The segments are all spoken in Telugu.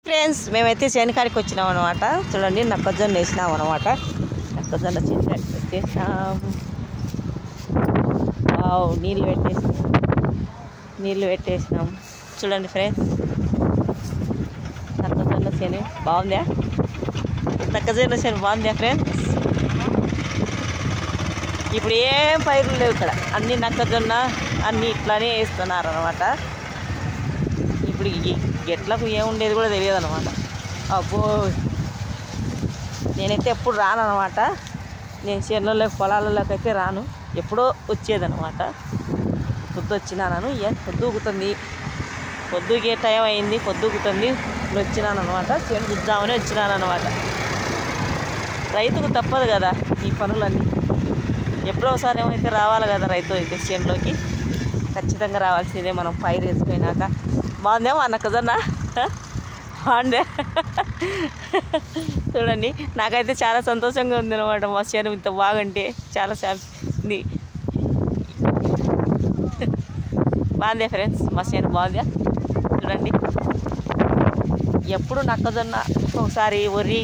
ఫ్రెండ్స్ మేమైతే చేనుకాడికి వచ్చినాం అనమాట. చూడండి నక్కజొన్న వేసినాం అనమాట. నక్కజొన్న చేనుకాడికి వచ్చేసినాం. నీళ్ళు పెట్టేసినాం. చూడండి ఫ్రెండ్స్ నక్కజొన్న చేను బాగుందా? నక్కజొన్న చేను బాగుందా ఫ్రెండ్స్? ఇప్పుడు ఏం పైర్లు లేవు ఇక్కడ, అన్నీ నక్కజొన్న అన్నీ ఇట్లానే వేస్తున్నారు అనమాట. ఇప్పుడు గెట్లకు ఏముండేది కూడా తెలియదు అనమాట. అబ్బో నేనైతే ఎప్పుడు రాను అనమాట. నేను చేనులలో పొలాలలోకి అయితే రాను, ఎప్పుడో వచ్చేదనమాట. పొద్దు వచ్చినాను, పొద్దుగుతుంది, పొద్దుగే టైం అయింది, పొద్దుగుతుంది వచ్చినాను అనమాట. చేను గుద్దామని వచ్చినాను అనమాట. రైతుకు తప్పదు కదా ఈ పనులన్నీ, ఎప్పుడో ఒకసారి ఏమైతే రావాలి కదా రైతు అయితే చేనులోకి ఖచ్చితంగా రావాల్సిందే. మనం పైరు వేసుకున్నాక బాగుందేమో నక్కజొన్న బాగుందే. చూడండి నాకైతే చాలా సంతోషంగా ఉంది అనమాట. మా చేను ఇంత బాగుంటే చాలా ఉంది. బాగుందే ఫ్రెండ్స్, మా చేను బాగుందా? చూడండి ఎప్పుడు నక్కజొన్న ఒకసారి వరి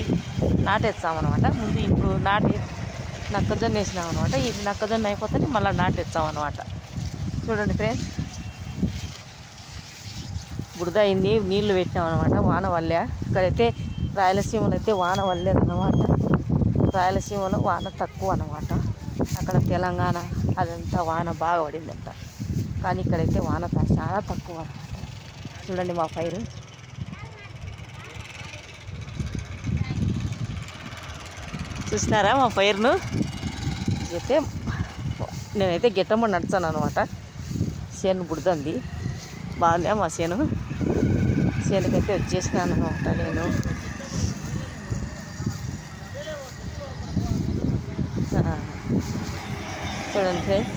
నాటేస్తామన్నమాట. ముందు ఇప్పుడు నక్కజొన్న వేసినాం అనమాట. ఇది నక్కజొన్న అయిపోతే మళ్ళీ నాటేస్తామన్నమాట. చూడండి ఫ్రెండ్స్ బురద అయింది, నీళ్లు పెట్టినాం అనమాట. వాన వల్లే ఇక్కడైతే రాయలసీమలో అయితే వాన వల్లేదన్నమాట. రాయలసీమలో వాన తక్కువ అనమాట. అక్కడ తెలంగాణ అదంతా వాన బాగా పడిందంట, కానీ ఇక్కడైతే వాన చాలా తక్కువ అనమాట. చూడండి మా పైరు చూసినారా మా పైరును. అయితే నేనైతే గిట్టమ్మ నడుచాను అనమాట. చేను బుడుతుంది బాగుందా మా చేనుకైతే వచ్చేసినాను అనమాట. నేను చూడండి ఫ్రెండ్స్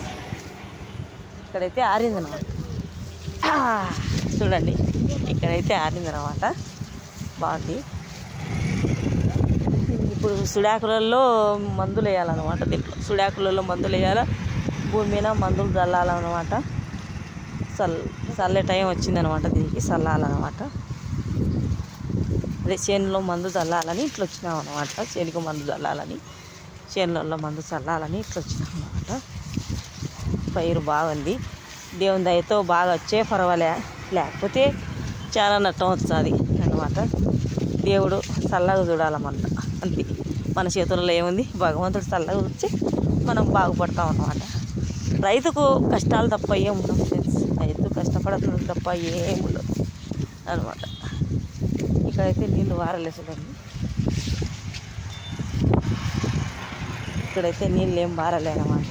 ఇక్కడైతే ఆరిందనమాట. చూడండి ఇక్కడైతే ఆరిందనమాట, బాగుంది. ఇప్పుడు సుడాకులలో మందులు వేయాలన్నమాట. దీంట్లో సుడాకులలో మందులు వేయాలి, భూమి మీద మందులు చల్లాలన్నమాట. చల్లే టైం వచ్చిందనమాట, దీనికి చల్లాలన్నమాట. అదే చేనులో మందు చల్లాలని ఇట్లా వచ్చినాం అనమాట. చేనుకు మందు చల్లాలని, చేనులలో మందు చల్లాలని ఇట్లా వచ్చినాం అనమాట. పైరు బాగుంది, దేవుని దయతో బాగా వచ్చే పర్వాలే, లేకపోతే చాలా నష్టం వస్తుంది అన్నమాట. దేవుడు చల్లగా చూడాలన్నమాట, అంతే. మన చేతుల్లో ఏముంది, భగవంతుడు చల్లగా వచ్చి మనం బాగుపడతాం అన్నమాట. రైతుకు కష్టాలు తప్ప ఏముండవు ఫ్రెండ్స్, రైతు కష్టపడదు తప్ప ఏముండదు అనమాట. ఇక్కడైతే నీళ్ళు వారలేదు చూడండి, ఇక్కడైతే నీళ్ళు ఏం వారలేనమాట.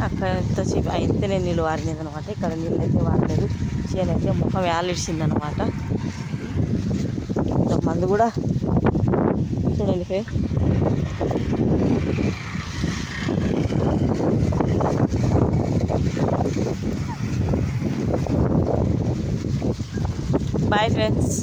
అక్కడ ఎంతసేపు అయితేనే నీళ్ళు వారినది అనమాట. ఇక్కడ నీళ్ళు అయితే వారలేదు. చేనైతే ముఖం వేలిడిచిందనమాట. మందు కూడా చూడండి ఫ్రెండ్స్. Bye friends.